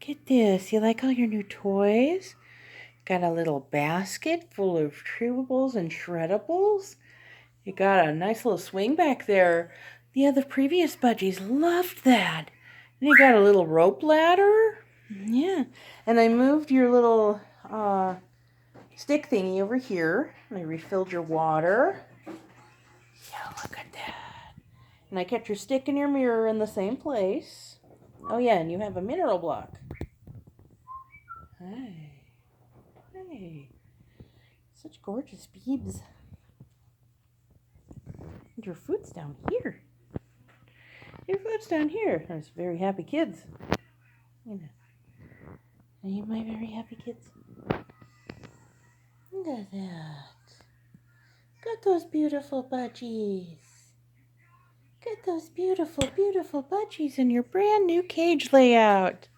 Look at this. You like all your new toys? Got a little basket full of chewables and shreddables. You got a nice little swing back there. The other previous budgies loved that. And you got a little rope ladder. Yeah. And I moved your little stick thingy over here. And I refilled your water. Yeah, look at that. And I kept your stick and your mirror in the same place. Oh yeah, and you have a mineral block. Hey. Hey. Such gorgeous beads. And your food's down here. Your food's down here. There's very happy kids. You know. Are you my very happy kids? Look at that. Look at those beautiful budgies. Look at those beautiful, beautiful budgies in your brand new cage layout.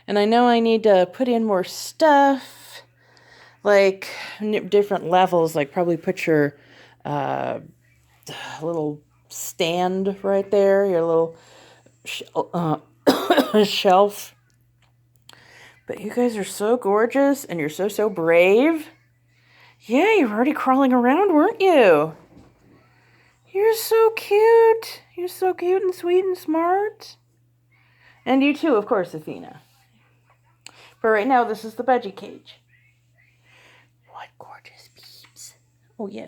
And I know I need to put in more stuff, like different levels, like probably put your little stand right there, your little shelf. But you guys are so gorgeous, and you're so brave. Yeah, you're already crawling around, weren't you? You're so cute. You're so cute and sweet and smart. And you too, of course, Athena. But right now, this is the budgie cage. What gorgeous peeps. Oh, yeah.